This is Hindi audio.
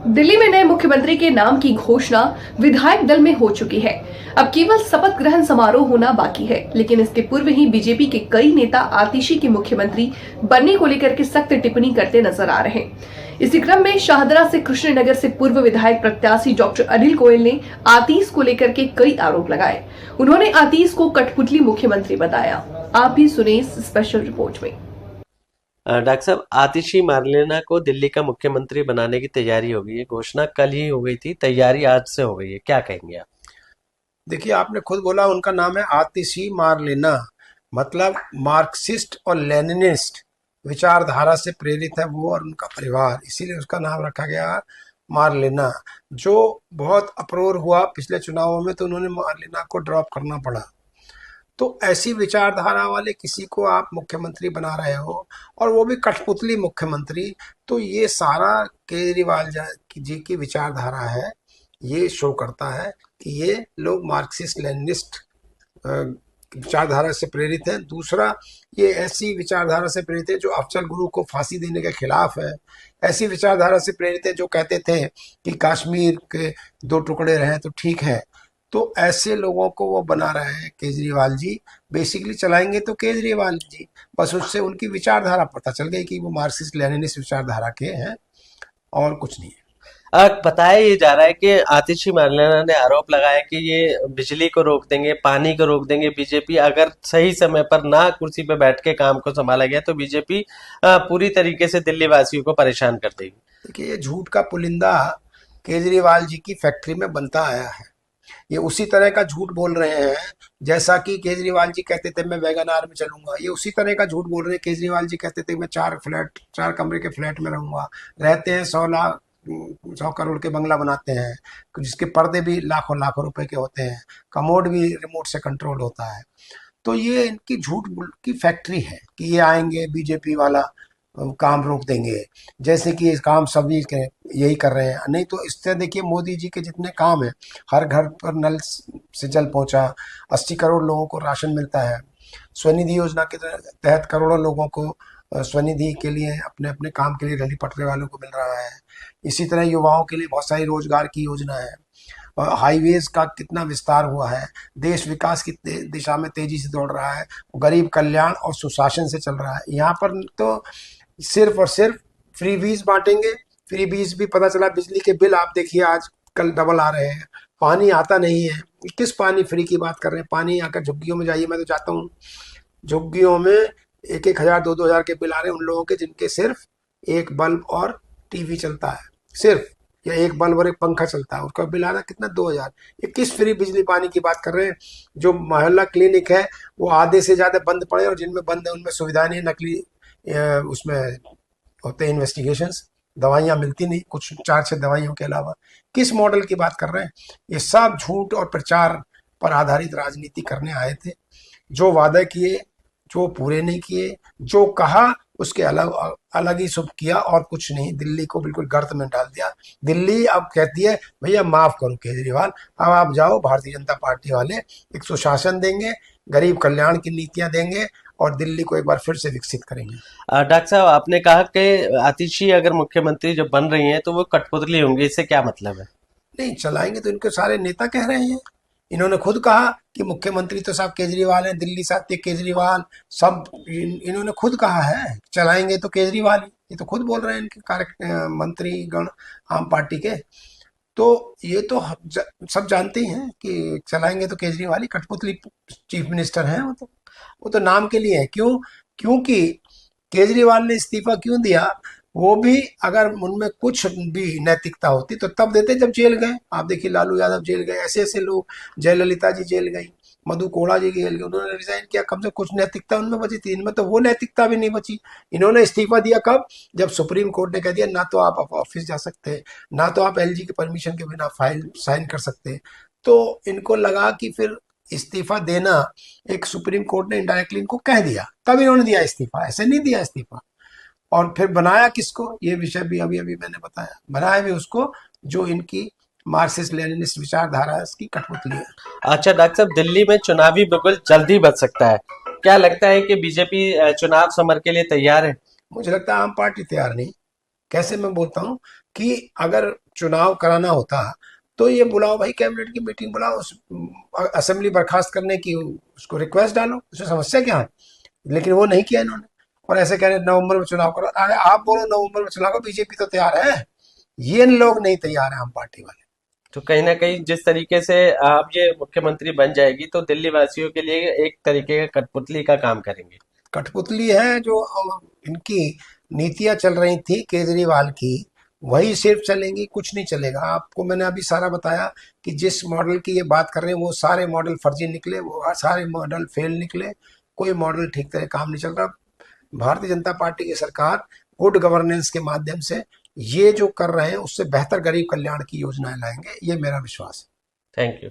दिल्ली में नए मुख्यमंत्री के नाम की घोषणा विधायक दल में हो चुकी है। अब केवल शपथ ग्रहण समारोह होना बाकी है, लेकिन इसके पूर्व ही बीजेपी के कई नेता आतिशी के मुख्यमंत्री बनने को लेकर के सख्त टिप्पणी करते नजर आ रहे हैं। इसी क्रम में शाहदरा से कृष्णनगर से पूर्व विधायक प्रत्याशी डॉक्टर अनिल गोयल ने आतिश को लेकर के कई आरोप लगाए। उन्होंने आतिश को कठपुतली मुख्यमंत्री बताया। आप भी सुने इस स्पेशल रिपोर्ट में। डॉक्टर साहब, आतिशी मार्लेना को दिल्ली का मुख्यमंत्री बनाने की तैयारी हो गई है। घोषणा कल ही हो गई थी, तैयारी आज से हो गई है, क्या कहेंगे आप? देखिए, आपने खुद बोला उनका नाम है आतिशी मार्लेना, मतलब मार्क्सिस्ट और लेनिनिस्ट विचारधारा से प्रेरित है वो और उनका परिवार, इसीलिए उसका नाम रखा गया मार्लेना। जो बहुत अप्रोर हुआ पिछले चुनावों में, तो उन्होंने मार्लेना को ड्रॉप करना पड़ा। तो ऐसी विचारधारा वाले किसी को आप मुख्यमंत्री बना रहे हो, और वो भी कठपुतली मुख्यमंत्री, तो ये सारा केजरीवाल जी की विचारधारा है। ये शो करता है कि ये लोग मार्क्सिस्ट लेनिनिस्ट विचारधारा से प्रेरित हैं। दूसरा, ये ऐसी विचारधारा से प्रेरित है जो अफजल गुरु को फांसी देने के खिलाफ है। ऐसी विचारधारा से प्रेरित है जो कहते थे कि कश्मीर के दो टुकड़े रहें तो ठीक है। तो ऐसे लोगों को वो बना रहे हैं केजरीवाल जी। बेसिकली चलाएंगे तो केजरीवाल जी, बस उससे उनकी विचारधारा पता चल गई कि वो मार्क्सिस्ट लेनिनिस्ट विचारधारा के हैं और कुछ नहीं है। बताया ये जा रहा है कि आतिशी मार्लेना ने आरोप लगाया कि ये बिजली को रोक देंगे, पानी को रोक देंगे। बीजेपी अगर सही समय पर ना कुर्सी पर बैठ के काम को संभाला गया तो बीजेपी पूरी तरीके से दिल्ली वासियों को परेशान कर देगी। देखिए, ये झूठ का पुलिंदा केजरीवाल जी की फैक्ट्री में बनता आया है। ये उसी तरह का झूठ बोल रहे हैं जैसा कि केजरीवाल जी कहते थे मैं वैगन आर में चलूंगा। ये उसी तरह का झूठ बोल रहे हैं। केजरीवाल जी कहते थे मैं 4 कमरे के फ्लैट में रहूंगा। रहते हैं 100 करोड़ के बंगला बनाते हैं, जिसके पर्दे भी लाखों लाखों रुपए के होते हैं, कमोड भी रिमोट से कंट्रोल होता है। तो ये इनकी झूठ की फैक्ट्री है कि ये आएंगे बीजेपी वाला काम रोक देंगे, जैसे कि इस काम सभी यही कर रहे हैं। नहीं तो इससे देखिए, मोदी जी के जितने काम हैं, हर घर पर नल से जल पहुंचा, 80 करोड़ लोगों को राशन मिलता है, स्वनिधि योजना के तहत करोड़ों लोगों को स्वनिधि के लिए अपने अपने काम के लिए रली पटरे वालों को मिल रहा है। इसी तरह युवाओं के लिए बहुत सारी रोजगार की योजना है। हाईवेज का कितना विस्तार हुआ है। देश विकास की दिशा में तेजी से दौड़ रहा है। गरीब कल्याण और सुशासन से चल रहा है। यहाँ पर तो सिर्फ और सिर्फ फ्री बीज बांटेंगे। फ्री बीज भी पता चला, बिजली के बिल आप देखिए आज कल डबल आ रहे हैं। पानी आता नहीं है। किस पानी फ्री की बात कर रहे हैं? पानी आकर झुग्गियों में जाइए, मैं तो जाता हूँ, झुग्गियों में 1,000 2,000 के बिल आ रहे हैं उन लोगों के जिनके सिर्फ एक बल्ब और टीवी चलता है, सिर्फ, या एक बल्ब और एक पंखा चलता है, उसका बिल आ रहा है कितना, 2,000। ये किस फ्री बिजली पानी की बात कर रहे हैं? जो मोहल्ला क्लिनिक है वो आधे से ज्यादा बंद पड़े, और जिनमें बंद है उनमें सुविधा नहीं, नकली उसमें होते हैं इन्वेस्टिगेशंस, दवाइयां मिलती नहीं, कुछ 4-6 दवाइयों के अलावा। किस मॉडल की बात कर रहे हैं? ये सब झूठ और प्रचार पर आधारित राजनीति करने आए थे। जो वादे किए जो पूरे नहीं किए, जो कहा उसके अलग अलग ही सब किया और कुछ नहीं। दिल्ली को बिल्कुल गर्त में डाल दिया। दिल्ली अब कहती है भैया माफ करो केजरीवाल, अब आप जाओ, भारतीय जनता पार्टी वाले एक सुशासन देंगे, गरीब कल्याण की नीतियां देंगे और दिल्ली को एक बार फिर से विकसित करेंगे। डॉक्टर साहब, आपने कहा कि आतिशी अगर मुख्यमंत्री जो बन रही हैं तो वो कठपुतली होंगे, इससे क्या मतलब है? नहीं चलाएंगे तो इनके सारे नेता कह रहे हैं। इन्होंने खुद कहा कि मुख्यमंत्री तो सब केजरीवाल हैं, दिल्ली साथी केजरीवाल, सब इन्होंने खुद कहा है चलाएंगे तो केजरीवाल ही। ये तो खुद बोल रहे हैं इनके मंत्री गण आम पार्टी के। तो ये तो सब जानते ही हैं कि चलाएंगे तो केजरीवाल ही। कठपुतली चीफ मिनिस्टर हैं वो तो नाम के लिए है। क्यों? क्योंकि केजरीवाल ने इस्तीफा क्यों दिया? वो भी अगर उनमें कुछ भी नैतिकता होती तो तब देते जब जेल गए। आप देखिए, लालू यादव जेल गए, ऐसे ऐसे लोग, जयललिता जी जेल गई, मधु कोड़ा जी जेल गए, उन्होंने रिजाइन किया। कम से कुछ नैतिकता उनमें बची थी, इनमें तो वो नैतिकता भी नहीं बची। इन्होंने इस्तीफा दिया कब? जब सुप्रीम कोर्ट ने कह दिया ना तो आप ऑफिस जा सकते, ना तो आप एलजी के परमिशन के बिना फाइल साइन कर सकते। तो इनको लगा कि फिर इस्तीफा देना, एक सुप्रीम कोर्ट ने इनडायरेक्टली इनको कह दिया, तब इन्होंने दिया इस्तीफा, ऐसे नहीं दिया इस्तीफा। और फिर बनाया किसको? ये विषय भी अभी अभी मैंने बताया, बनाया भी उसको जो इनकी मार्क्सिस्ट लेनिनिस्ट विचारधारा है, इसकी कठपुतली है। अच्छा डॉक्टर साहब, दिल्ली में चुनावी बिगुल जल्दी बच सकता है। क्या लगता है कि बीजेपी चुनाव समर के लिए तैयार है? मुझे लगता है आम पार्टी तैयार नहीं। कैसे मैं बोलता हूँ कि अगर चुनाव कराना होता तो ये बुलाओ भाई, कैबिनेट की मीटिंग बुलाओ, उस असेंबली बर्खास्त करने की उसको रिक्वेस्ट डालो, उसमें समस्या क्या है। लेकिन वो नहीं किया इन्होंने, और ऐसे कह रहे नवंबर में चुनाव करो। अरे आप बोलो नवंबर में चुनाव करो, बीजेपी तो तैयार है, ये लोग नहीं तैयार है, हम पार्टी वाले। तो कहीं ना कहीं जिस तरीके से आप ये मुख्यमंत्री बन जाएगी तो दिल्ली वासियों के लिए एक तरीके का कठपुतली का काम करेंगे। कठपुतली है, जो इनकी नीतियां चल रही थी केजरीवाल की, वही सिर्फ चलेंगी, कुछ नहीं चलेगा। आपको मैंने अभी सारा बताया कि जिस मॉडल की ये बात कर रहे हैं वो सारे मॉडल फर्जी निकले, वो सारे मॉडल फेल निकले, कोई मॉडल ठीक तरह काम नहीं चल रहा। भारतीय जनता पार्टी की सरकार गुड गवर्नेंस के माध्यम से ये जो कर रहे हैं उससे बेहतर गरीब कल्याण की योजनाएं लाएंगे, ये मेरा विश्वास है। Thank you.